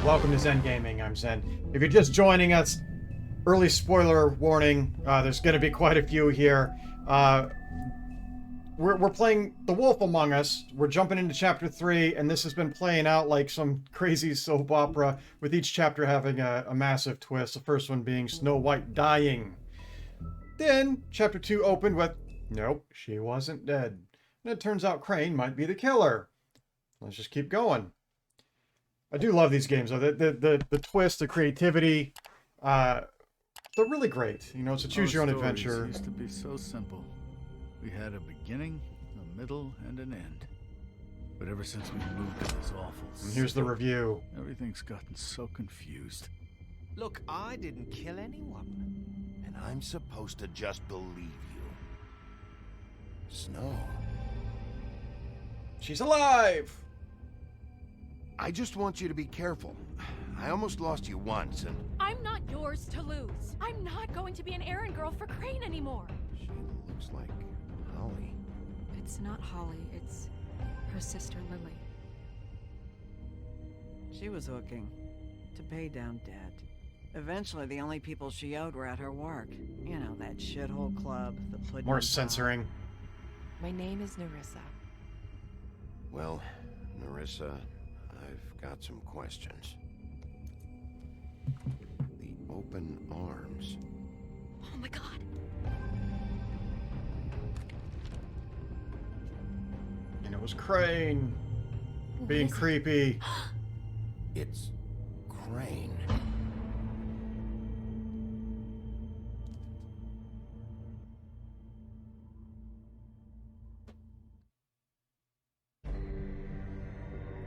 Welcome to xengaming. I'm Zen. If you're just joining us, early spoiler warning. There's going to be quite a few here. We're playing The Wolf Among Us. We're jumping into chapter 3, and this has been playing out like some crazy soap opera, with each chapter having a massive twist. The first one being Snow White dying. Then chapter 2 opened with, nope, she wasn't dead. And it turns out Crane might be the killer. Let's just keep going. I do love these games though. The twist, the creativity, they're really great. You know, it's a choose your own adventure. Used to be so simple. We had a beginning, a middle, and an end. But ever since we moved to this awful And here's the review. everything's gotten so confused. Look, I didn't kill anyone. And I'm supposed to just believe you. Snow. She's alive! I just want you to be careful. I almost lost you once, and... I'm not yours to lose. I'm not going to be an errand girl for Crane anymore. She looks like Holly. It's not Holly, it's her sister Lily. She was hooking to pay down debt. Eventually, the only people she owed were at her work. You know, that shithole club, the pudding. More censoring. My name is Nerissa. Well, Nerissa, I've got some questions. The open arms. Oh my god. And it was Crane. Being What is it? creepy. It's Crane.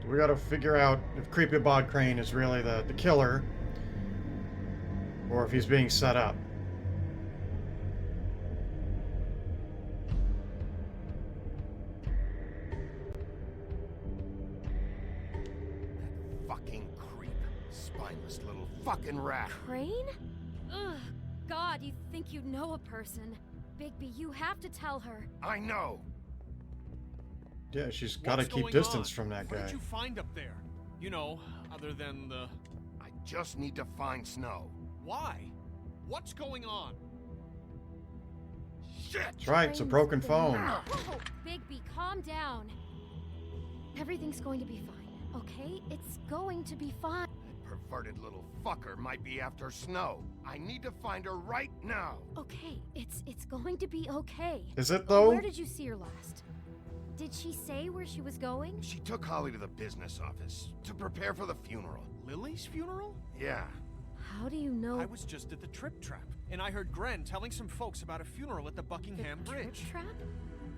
We gotta figure out if Creepy Bod Crane is really the killer, or if he's being set up. That fucking creep. Spineless little fucking rat. Crane? Ugh, God, you think you know a person. Bigby, you have to tell her. I know. Yeah, she's gotta What's keep going distance on? from that What guy. did you find up there? You know, other than the... I just need to find Snow. Why? What's going on? Shit! That's right, it's a Crane's broken been- phone. Whoa, Bigby, calm down. Everything's going to be fine, okay? It's going to be fine. That perverted little fucker might be after Snow. I need to find her right now. Okay, it's going to be okay. Is it though? Where did you see her last? Did she say where she was going? She took Holly to the business office to prepare for the funeral. Lily's funeral? Yeah. How do you know I was just at the Trip Trap, and I heard Gren telling some folks about a funeral at the the Buckingham trip Bridge. trap?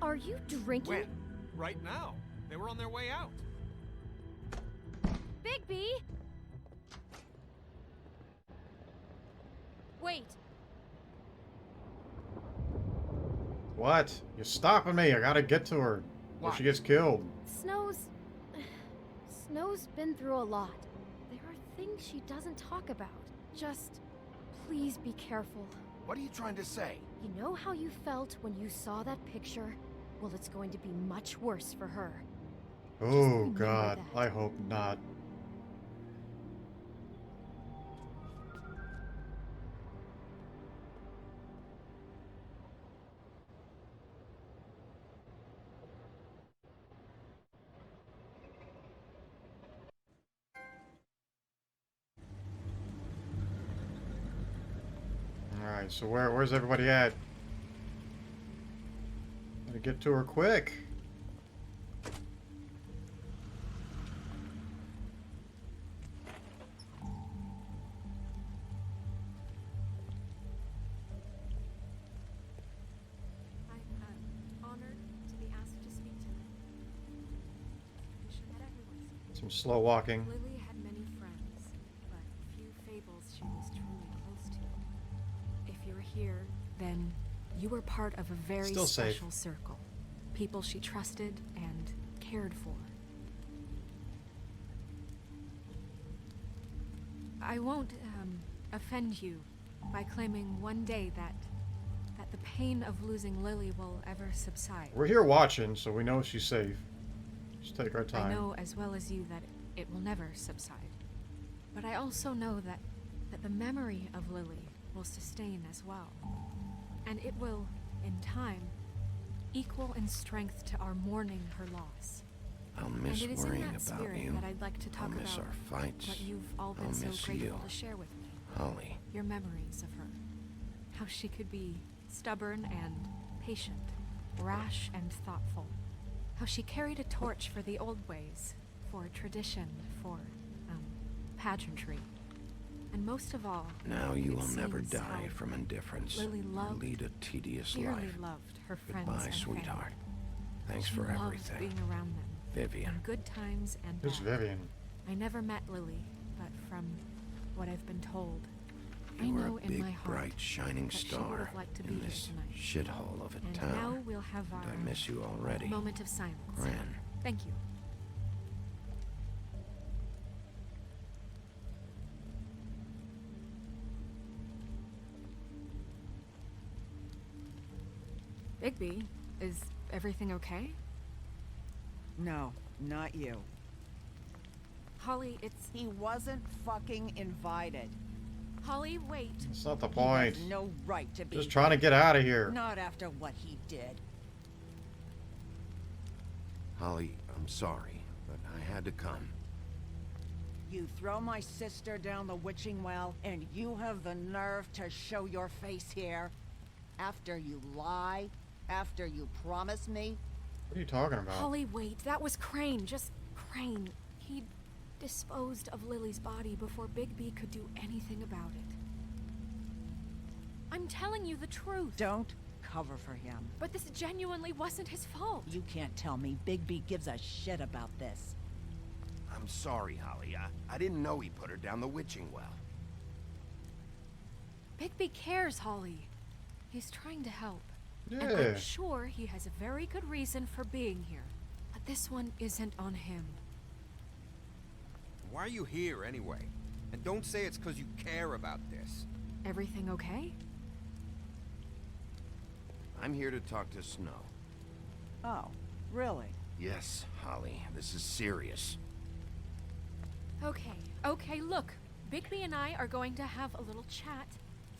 Are you drinking? When? Right now. They were on their way out. Bigby! Wait, What? You're stopping me. I gotta get to her. Or What? she gets killed. Snow's been through a lot. There are things she doesn't talk about. Just, please be careful. What are you trying to say? You know how you felt when you saw that picture? Well, it's going to be much worse for her. Oh remember god, that. I hope not. Alright, so where's everybody at? Gotta get to her quick. I'm honored to be asked to speak tonight. I'm sure that everyone's here. Some slow walking. Lily had many friends, but few fables she was truly close to. If you're here, then you were part of a very Still safe. special circle. People she trusted and cared for. I won't offend you by claiming one day that the pain of losing Lily will ever subside. We're here watching, so we know she's safe. Just take our time. I know as well as you that it will never subside. But I also know that the memory of Lily will sustain as well. And it will, in time, equal in strength to our mourning her loss. I'll miss and it is in worrying that about spirit you. that I'd like to talk I'll miss about our fights. what you've all I'll been so miss grateful you. to share with me. Holly. Your memories of her. How she could be stubborn and patient, rash and thoughtful. How she carried a torch for the old ways, for tradition, for, pageantry. And most of all, Now you it will never seems die how from indifference. Lily or loved, lead a tedious dearly life. loved her friends Goodbye, and sweetheart. family. Thanks She for loved everything. being around them. Vivian. In good times and Who's bad. Vivian? I never met Lily, but from what I've been told, I You were know a in big, my heart bright, shining that she would star have liked to be in here this tonight. shithole of a And town. now we'll have our I miss you already. moment of silence. Gran. Thank you. Bigby, is everything okay? No, not you. Holly, it's... He wasn't fucking invited. Holly, wait. That's not the He point. has no right to be. Just trying to get out of here. Not after what he did. Holly, I'm sorry, but I had to come. You throw my sister down the witching well, and you have the nerve to show your face here? After you lie? After you promise me? What are you talking about? Holly, wait. That was Crane. Just Crane. He disposed of Lily's body before Bigby could do anything about it. I'm telling you the truth. Don't cover for him. But this genuinely wasn't his fault. You can't tell me Bigby gives a shit about this. I'm sorry, Holly. I didn't know he put her down the witching well. Bigby cares, Holly. He's trying to help. And Yeah. I'm sure he has a very good reason for being here. But this one isn't on him. Why are you here anyway? And don't say it's because you care about this. Everything okay? I'm here to talk to Snow. Oh, really? Yes, Holly, this is serious. Okay, look. Bigby and I are going to have a little chat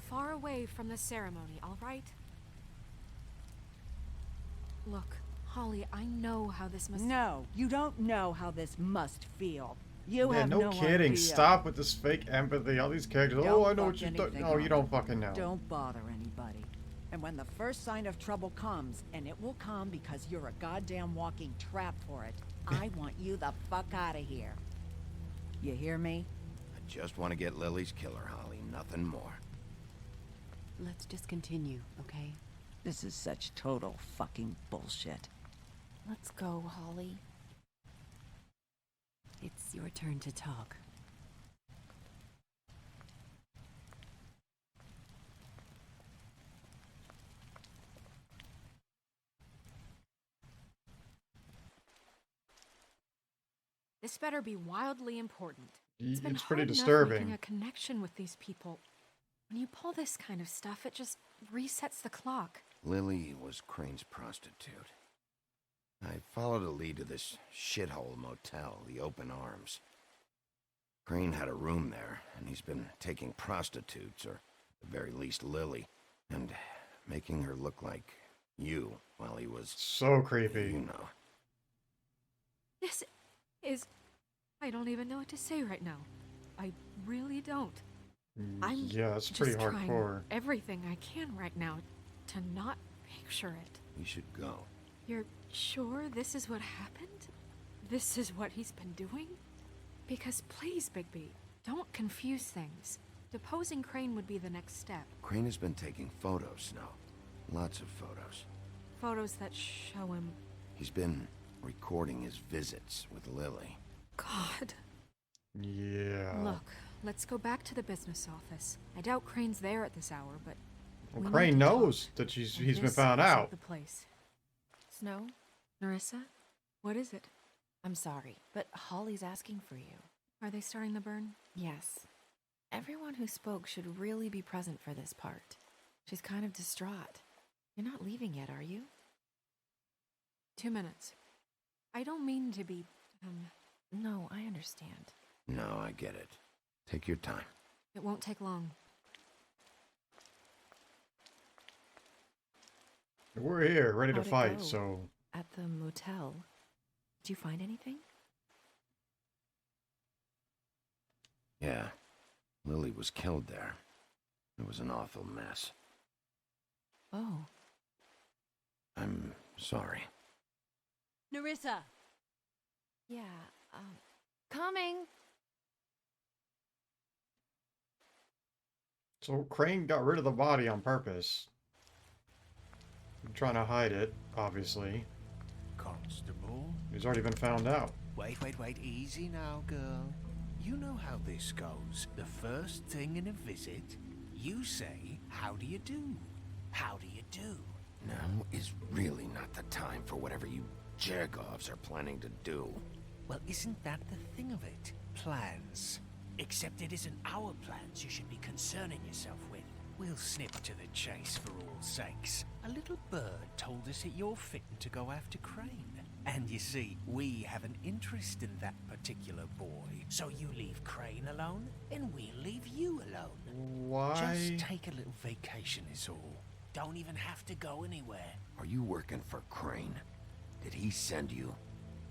far away from the ceremony, all right? Look, Holly, I know how this must... No, you don't know how this must feel. You Yeah, have no kidding. idea. Stop with this fake empathy. All these characters. Don't Oh, I know what fuck you're doing. anything No, you up. don't fucking know. Don't bother anybody. And when the first sign of trouble comes, and it will come because you're a goddamn walking trap for it, I want you the fuck out of here. You hear me? I just want to get Lily's killer, Holly. Nothing more. Let's just continue, okay? This is such total fucking bullshit. Let's go, Holly. It's your turn to talk. This better be wildly important. It's been It's pretty hard enough disturbing. making a connection with these people. When you pull this kind of stuff, it just resets the clock. Lily was Crane's prostitute. I followed a lead to this shithole motel, the Open Arms. Crane had a room there, and he's been taking prostitutes, or at the very least Lily, and making her look like you while he was, So creepy. you know. This is... I don't even know what to say right now. I really don't. I'm Yeah, that's pretty just trying hardcore. everything I can right now to not picture it. We should go. You're sure this is what happened? This is what he's been doing? Because please, Bigby, don't confuse things. Deposing Crane would be the next step. Crane has been taking photos now. Lots of photos. Photos that show him... He's been recording his visits with Lily. God. Yeah. Look, let's go back to the business office. I doubt Crane's there at this hour, but... Well, we need Crane to talk. knows that And he's been this found isn't out. the place. Snow? Narissa? What is it? I'm sorry, but Holly's asking for you. Are they starting the burn? Yes. Everyone who spoke should really be present for this part. She's kind of distraught. You're not leaving yet, are you? 2 minutes. I don't mean to be, No, I understand. No, I get it. Take your time. It won't take long. We're here, ready to How'd it fight, go? so... At the motel. Did you find anything? Yeah. Lily was killed there. It was an awful mess. Oh. I'm sorry. Nerissa! Yeah, coming! So Crane got rid of the body on purpose. I'm trying to hide it, obviously. Constable? He's already been found out. Wait. Easy now, girl. You know how this goes. The first thing in a visit, you say, how do you do? How do you do? Now is really not the time for whatever you Jergovs are planning to do. Well, isn't that the thing of it? Plans. Except it isn't our plans you should be concerning yourself with. We'll snip to the chase for all sakes. A little bird told us that you're fitting to go after Crane. And you see, we have an interest in that particular boy. So you leave Crane alone, and we'll leave you alone. Why? Just take a little vacation is all. Don't even have to go anywhere. Are you working for Crane? Did he send you?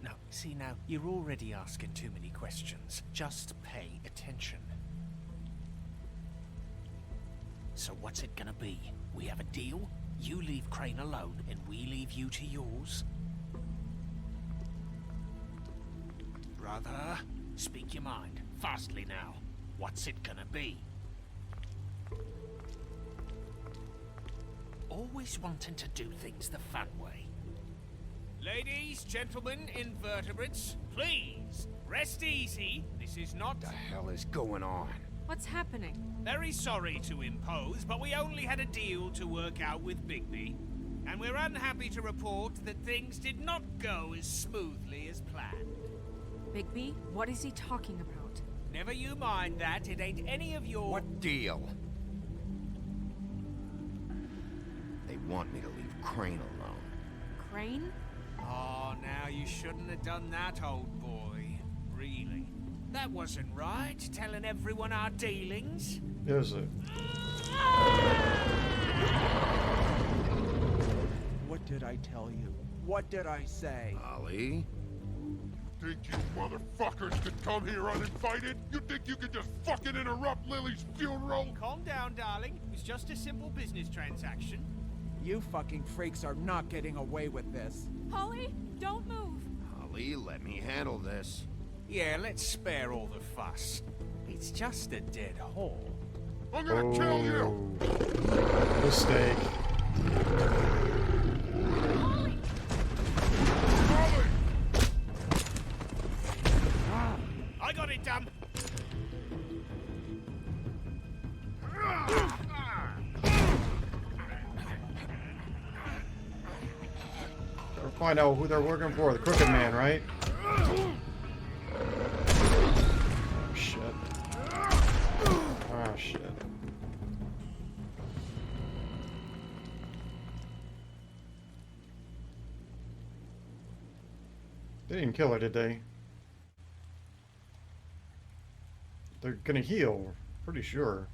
No, see now, you're already asking too many questions. Just pay attention. So what's it gonna be? We have a deal? You leave Crane alone, and we leave you to yours? Brother, speak your mind. Fastly now. What's it gonna be? Always wanting to do things the fun way. Ladies, gentlemen, invertebrates, please, rest easy. This is not... What the hell is going on? What's happening? Very sorry to impose, but we only had a deal to work out with Bigby. And we're unhappy to report that things did not go as smoothly as planned. Bigby? What is he talking about? Never you mind that, it ain't any of your... What deal? They want me to leave Crane alone. Crane? Oh, now you shouldn't have done that, old boy. Really. That wasn't right, telling everyone our dealings. Is it? What did I tell you? What did I say? Ollie? Think you motherfuckers could come here uninvited? You think you could just fucking interrupt Lily's funeral? Calm down, darling. It was just a simple business transaction. You fucking freaks are not getting away with this. Holly, don't move. Ollie, let me handle this. Yeah, let's spare all the fuss. It's just a dead hole. I'm gonna kill you! Mistake. I got it done. Gotta find out who they're working for. The Crooked Man, right? Oh, shit. Oh, shit. They didn't kill her, did they? They're gonna heal, pretty sure.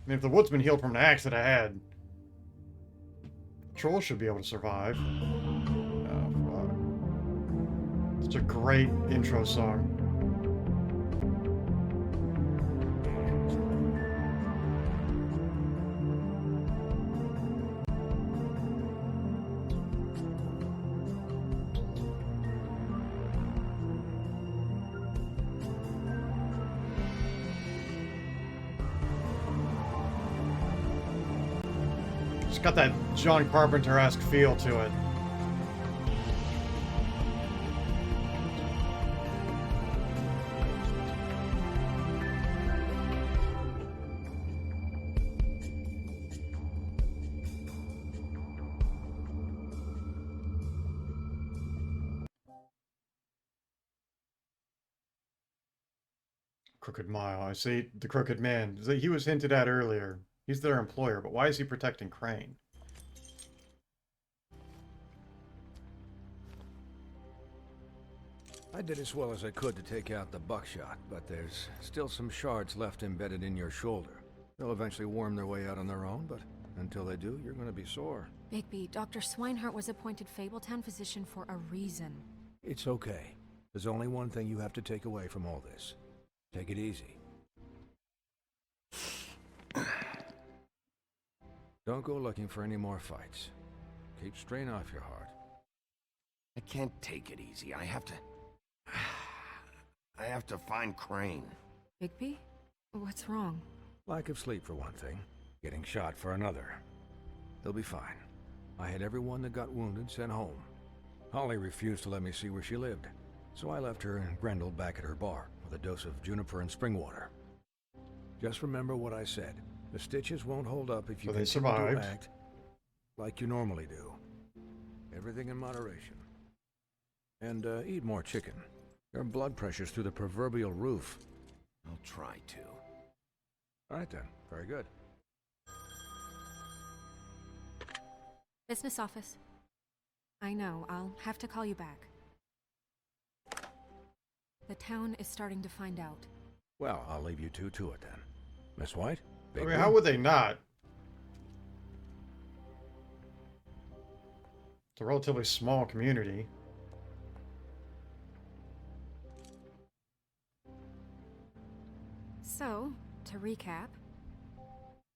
I mean, if the woodsman healed from an axe that I had, Troll should be able to survive. Oh, fuck. Such a great intro song. It's got that John Carpenter-esque feel to it. Crooked Mile. I see the Crooked Man. He was hinted at earlier. He's their employer, but why is he protecting Crane? I did as well as I could to take out the buckshot, but there's still some shards left embedded in your shoulder. They'll eventually worm their way out on their own, but until they do, you're gonna be sore. Bigby, Dr. Swinehart was appointed Fabletown physician for a reason. It's okay. There's only one thing you have to take away from all this. Take it easy. Don't go looking for any more fights. Keep strain off your heart. I can't take it easy. I have to... I have to find Crane. Bigby? What's wrong? Lack of sleep for one thing. Getting shot for another. They'll be fine. I had everyone that got wounded sent home. Holly refused to let me see where she lived, so I left her and Grendel back at her bar with a dose of juniper and spring water. Just remember what I said. The stitches won't hold up if you continue to act like you normally do. Everything in moderation. And eat more chicken. Your blood pressure's through the proverbial roof. I'll try to. All right then. Very good. Business office. I know, I'll have to call you back. The town is starting to find out. Well, I'll leave you two to it then. Miss White? I mean, how would they not? It's a relatively small community. So, to recap...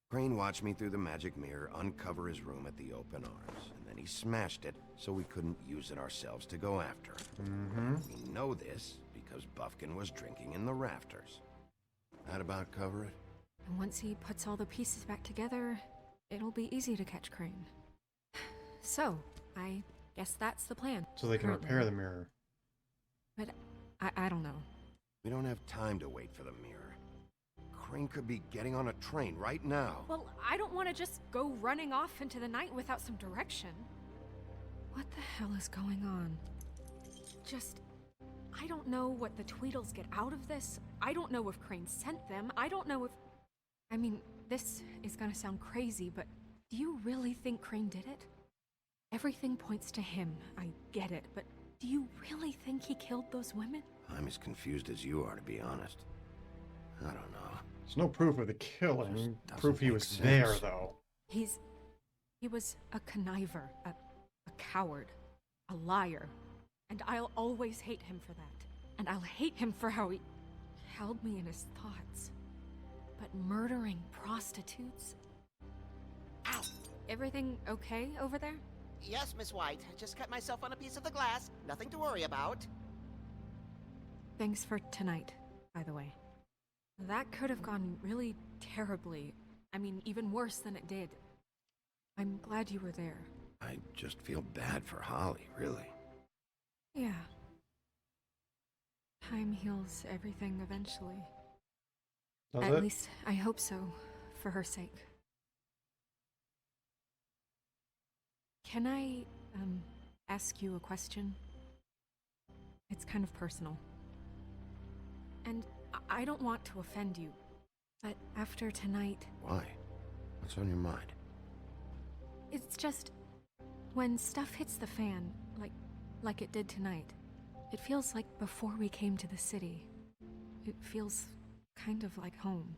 Crane watched me through the magic mirror uncover his room at the open arms, and then he smashed it so we couldn't use it ourselves to go after him. We know this because Buffkin was drinking in the rafters. That about cover it? And once he puts all the pieces back together, it'll be easy to catch Crane. So, I guess that's the plan. So they can repair the mirror. But I don't know. We don't have time to wait for the mirror. Crane could be getting on a train right now. Well, I don't want to just go running off into the night without some direction. What the hell is going on? I don't know what the Tweedles get out of this. I don't know if Crane sent them. I don't know if... I mean, this is gonna sound crazy, but do you really think Crane did it? Everything points to him, I get it, but do you really think he killed those women? I'm as confused as you are, to be honest. I don't know. There's no proof of the killing. Proof he was there, though. He was a conniver, a coward, a liar. And I'll always hate him for that. And I'll hate him for how he held me in his thoughts. But murdering prostitutes? Ow! Everything okay over there? Yes, Miss White. Just cut myself on a piece of the glass. Nothing to worry about. Thanks for tonight, by the way. That could have gone really terribly. I mean, even worse than it did. I'm glad you were there. I just feel bad for Holly, really. Yeah. Time heals everything eventually. At least, I hope so, for her sake. Can I, ask you a question? It's kind of personal. And I don't want to offend you, but after tonight... Why? What's on your mind? It's just... when stuff hits the fan, like it did tonight, it feels like before we came to the city. It feels kind of like home.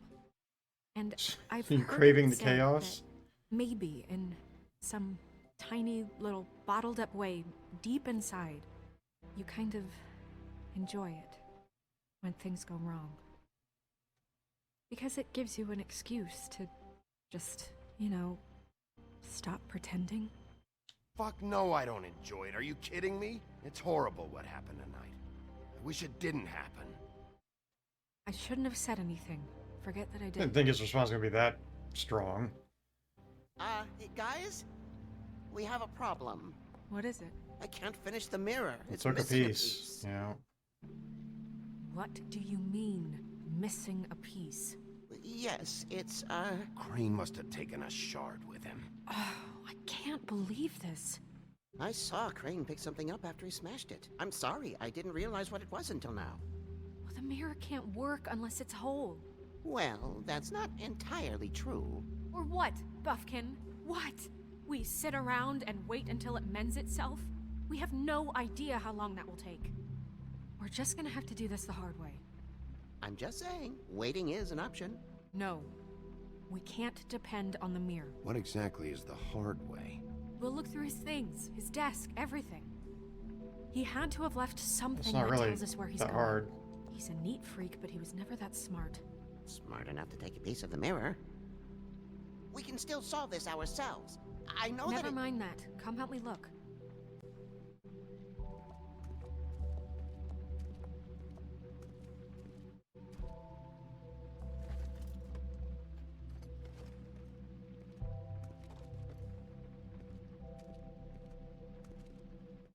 And I've Are you heard craving it the said chaos? that maybe in some tiny little bottled up way, deep inside, you kind of enjoy it when things go wrong. Because it gives you an excuse to just, stop pretending. Fuck no, I don't enjoy it. Are you kidding me? It's horrible what happened tonight. I wish it didn't happen. I shouldn't have said anything. Forget that I did. Didn't think his response was gonna be that strong. Guys? We have a problem. What is it? I can't finish the mirror. It's Took a missing piece. Yeah. What do you mean, missing a piece? Yes, it's, Crane must have taken a shard with him. Oh, I can't believe this. I saw Crane pick something up after he smashed it. I'm sorry, I didn't realize what it was until now. Well, the mirror can't work unless it's whole. Well, that's not entirely true. Or what, Buffkin? What? We sit around and wait until it mends itself? We have no idea how long that will take. We're just gonna have to do this the hard way. I'm just saying, waiting is an option. No. We can't depend on the mirror. What exactly is the hard way? We'll look through his things, his desk, everything. He had to have left something It's not that really tells us where he's that going. hard. He's a neat freak, but he was never that smart. Smart enough to take a piece of the mirror. We can still solve this ourselves. I know Never that mind that. Come help me look.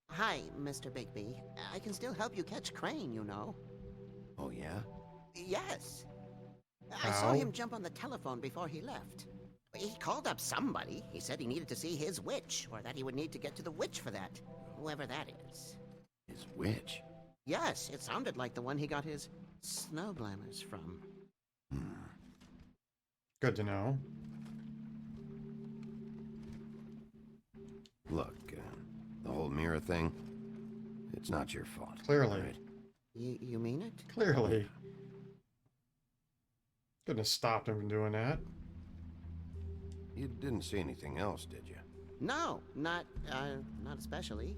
Hi, Mr. Bigby. I can still help you catch Crane, you know. Oh, yeah? Yes. I saw him jump on the telephone before he left. He called up somebody. He said he needed to see his witch, or that he would need to get to the witch for that. Whoever that is. His witch? Yes, it sounded like the one he got his snow glamours from. Good to know. Look, the whole mirror thing, it's not your fault. Clearly. Right? You mean it? Clearly. Couldn't have stopped him from doing that. You didn't see anything else, did you? No, not especially.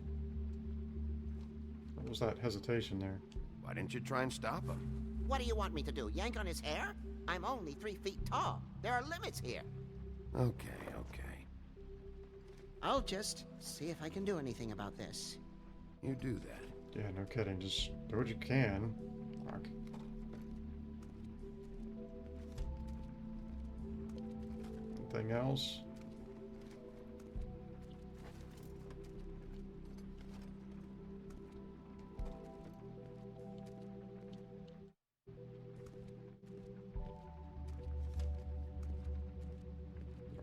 What was that hesitation there? Why didn't you try and stop him? What do you want me to do, yank on his hair? I'm only 3 feet tall. There are limits here. Okay. I'll just see if I can do anything about this. You do that. Yeah, no kidding. Just do what you can. Fuck. Anything else?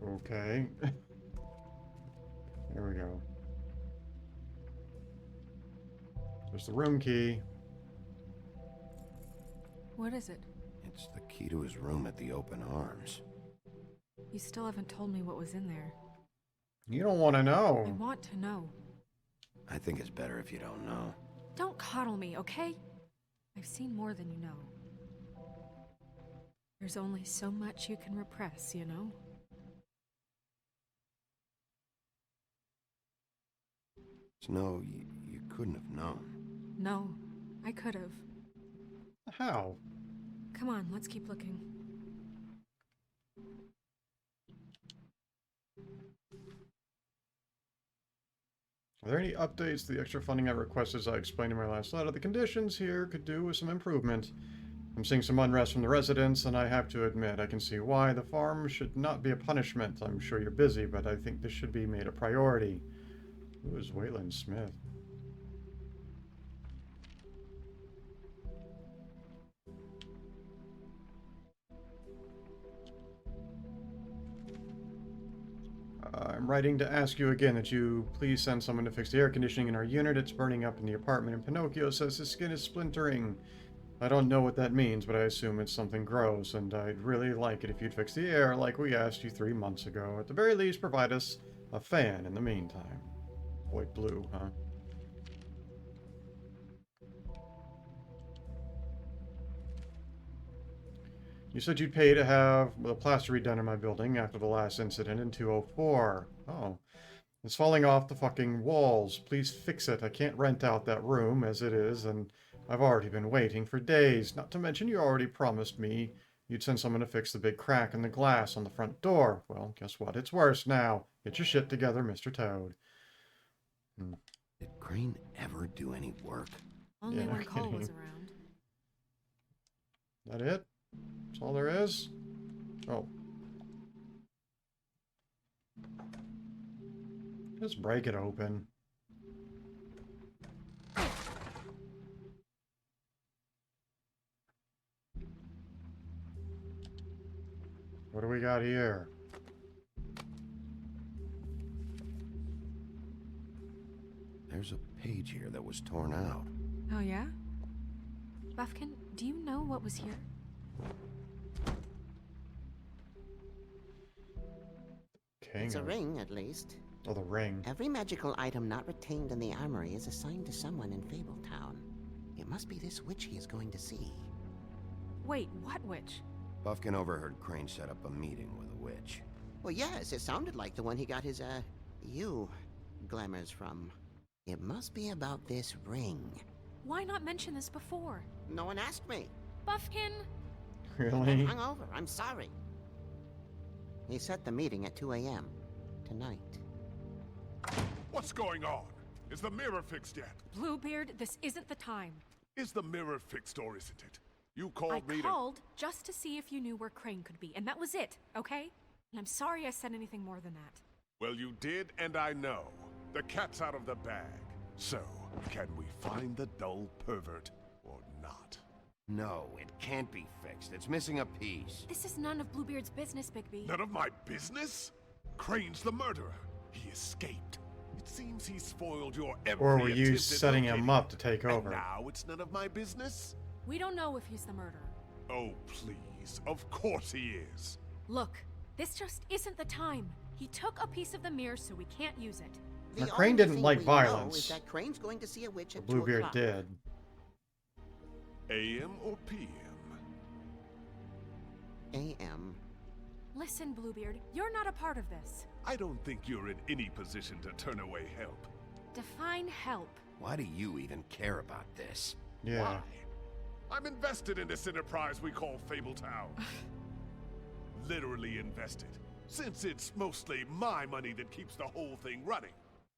Okay. There we go. There's the room key. What is it? It's the key to his room at the open arms. You still haven't told me what was in there. You don't want to I know. want to know. I think it's better if you don't know. Don't coddle me, okay? I've seen more than you know. There's only so much you can repress, you know? Snow, you couldn't have known. No, I could have. How? Come on, let's keep looking. Are there any updates to the extra funding I requested as I explained in my last letter? The conditions here could do with some improvement. I'm seeing some unrest from the residents, and I have to admit, I can see why. The farm should not be a punishment. I'm sure you're busy, but I think this should be made a priority. Who is Waylon Smith? I'm writing to ask you again that you please send someone to fix the air conditioning in our unit. It's burning up in the apartment, and Pinocchio says his skin is splintering. I don't know what that means, but I assume it's something gross, and I'd really like it if you'd fix the air like we asked you 3 months ago. At the very least, provide us a fan in the meantime. Boy, blue, huh? You said you'd pay to have the plaster redone in my building after the last incident in 204. Oh. It's falling off the fucking walls. Please fix it. I can't rent out that room as it is, and I've already been waiting for days. Not to mention you already promised me you'd send someone to fix the big crack in the glass on the front door. Well, guess what? It's worse now. Get your shit together, Mr. Toad. Did Crane ever do any work? Only Yeah, no when Cole kidding. was around. That it? That's all there is? Oh. Just break it open. What do we got here? There's a page here that was torn out. Oh, yeah? Buffkin, do you know what was here? It's a ring, at least. Oh, the ring. Every magical item not retained in the armory is assigned to someone in Fabletown. It must be this witch he is going to see. Wait, what witch? Buffkin overheard Crane set up a meeting with a witch. Well, yes, it sounded like the one he got his, glamours from. It must be about this ring. Why not mention this before? No one asked me. Buffkin? Really? I'm hungover. I'm sorry. He set the meeting at 2 a.m. tonight. What's going on? Is the mirror fixed yet? Bluebeard, this isn't the time. Is the mirror fixed or isn't it? You called I me called just to see if you knew where Crane could be, and that was it, okay? And I'm sorry I said anything more than that. Well, you did, and I know. The cat's out of the bag. So, can we find the dull pervert or not? No, it can't be fixed. It's missing a piece. This is none of Bluebeard's business, Bigby. None of my business? Crane's the murderer. He escaped. It seems he spoiled your every Or were you attempt at setting him locating up to take and over? now it's none of my business? We don't know if he's the murderer. Oh, please. Of course he is. Look, this just isn't the time. He took a piece of the mirror, so we can't use it. Now, The Crane only didn't thing like we violence. know is that Crane's going to see a witch at 2 Bluebeard o'clock. did. AM or PM? A.M. Listen, Bluebeard, you're not a part of this. I don't think you're in any position to turn away help. Define help. Why do you even care about this? Yeah. Why? I'm invested in this enterprise we call Fabletown. Literally invested. Since it's mostly my money that keeps the whole thing running.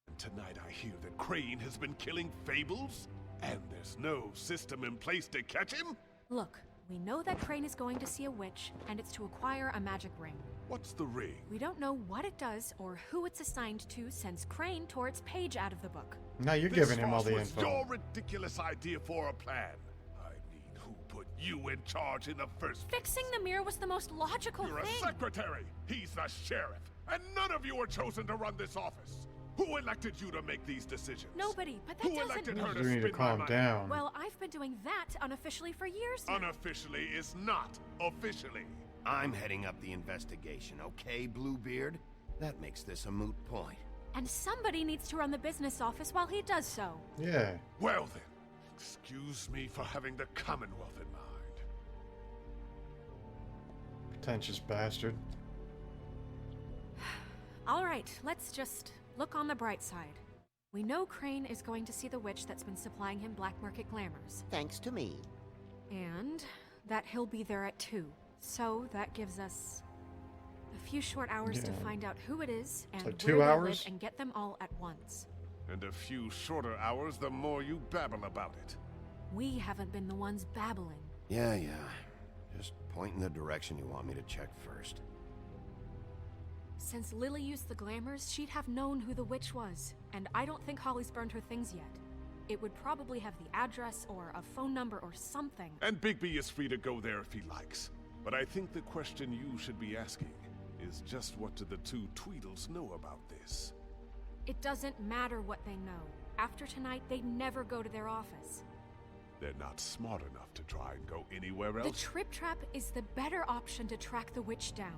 And tonight I hear that Crane has been killing Fables? And there's no system in place to catch him? Look, we know that Crane is going to see a witch, and it's to acquire a magic ring. What's the ring? We don't know what it does or who it's assigned to since Crane tore its page out of the book. Now you're This giving him all the was info. your ridiculous idea for a plan. I mean, who put you in charge in the first place? Fixing the mirror was the most logical You're thing. a secretary. He's the sheriff. And none of you were chosen to run this office. Who elected you to make these decisions? Nobody, but that Who doesn't elected mean... her to You need to spin my calm money? down. Well, I've been doing that unofficially for years now. Unofficially is not officially. I'm heading up the investigation, okay, Bluebeard? That makes this a moot point. And somebody needs to run the business office while he does so. Yeah. Well then, excuse me for having the Commonwealth in mind. Pretentious bastard. All right, let's just look on the bright side. We know Crane is going to see the witch that's been supplying him black market glamours. Thanks to me. And that he'll be there at 2. So that gives us a few short hours to Yeah. find out who it is and like where 2 they hours? live and get them all at once. And a few shorter hours, the more you babble about it. We haven't been the ones babbling. Yeah. Just point in the direction you want me to check first. Since Lily used the glamours, she'd have known who the witch was. And I don't think Holly's burned her things yet. It would probably have the address or a phone number or something. And Bigby is free to go there if he likes. But I think the question you should be asking is just what do the two Tweedles know about this? It doesn't matter what they know. After tonight, they'd never go to their office. They're not smart enough to try and go anywhere The else. Trip Trap is the better option to track the witch down.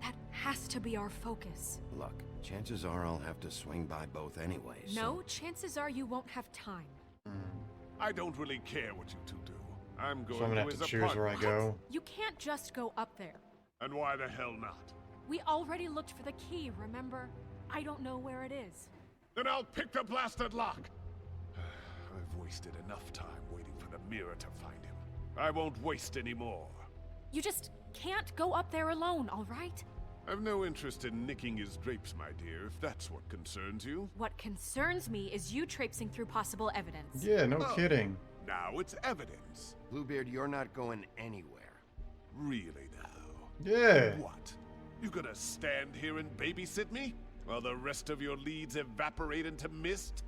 That has to be our focus. Look, chances are I'll have to swing by both anyways. No, chances are you won't have time. I don't really care what you two do. I'm going So I'm gonna to have his to choose where I apartment. go. You can't just go up there. And why the hell not? We already looked for the key, remember? I don't know where it is. Then I'll pick the blasted lock. I've wasted enough time waiting for the mirror to find him. I won't waste any more. You just can't go up there alone, all right? I've no interest in nicking his drapes, my dear, if that's what concerns you. What concerns me is you traipsing through possible evidence. Yeah, no Oh. kidding. Now it's evidence. Bluebeard, you're not going anywhere. Really now? Yeah. What? You gonna stand here and babysit me? While the rest of your leads evaporate into mist?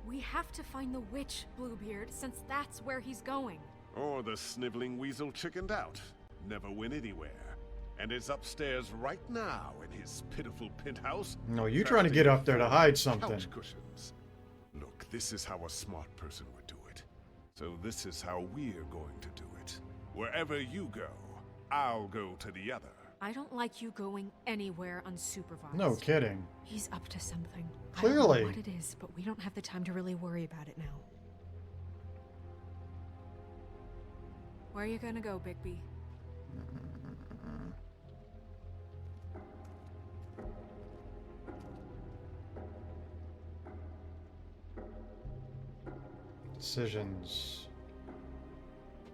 We have to find the witch, Bluebeard, since that's where he's going. Or the sniveling weasel chickened out. Never went anywhere. And is upstairs right now in his pitiful penthouse. No, you trying to get up there to hide something. Couch cushions. Look, this is how a smart person would do it. So this is how we're going to do it. Wherever you go, I'll go to the other. I don't like you going anywhere unsupervised. No kidding. He's up to something. I Clearly. don't know what it is, but we don't have the time to really worry about it now. Where are you gonna go, Bigby? Decisions.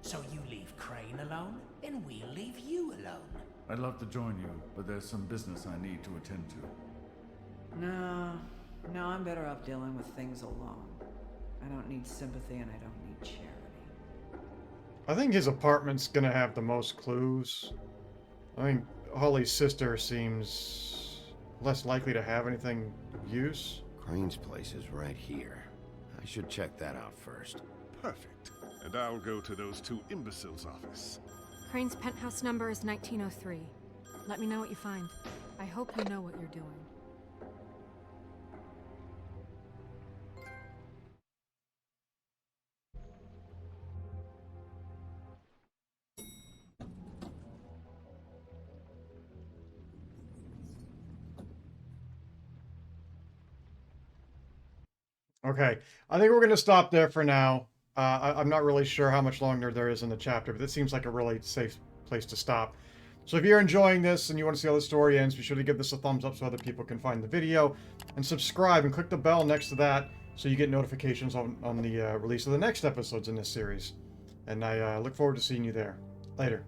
So you leave Crane alone, and we'll leave you alone. I'd love to join you, but there's some business I need to attend to. No, I'm better off dealing with things alone. I don't need sympathy and I don't need charity. I think his apartment's gonna have the most clues. I think Holly's sister seems less likely to have anything of use. Crane's place is right here. I should check that out first. Perfect. And I'll go to those two imbeciles' office. Crane's penthouse number is 1903. Let me know what you find. I hope you know what you're doing. Okay, I think we're going to stop there for now. I'm not really sure how much longer there is in the chapter, but this seems like a really safe place to stop. So if you're enjoying this and you want to see how the story ends, be sure to give this a thumbs up so other people can find the video. And subscribe and click the bell next to that so you get notifications on the release of the next episodes in this series. And I look forward to seeing you there. Later.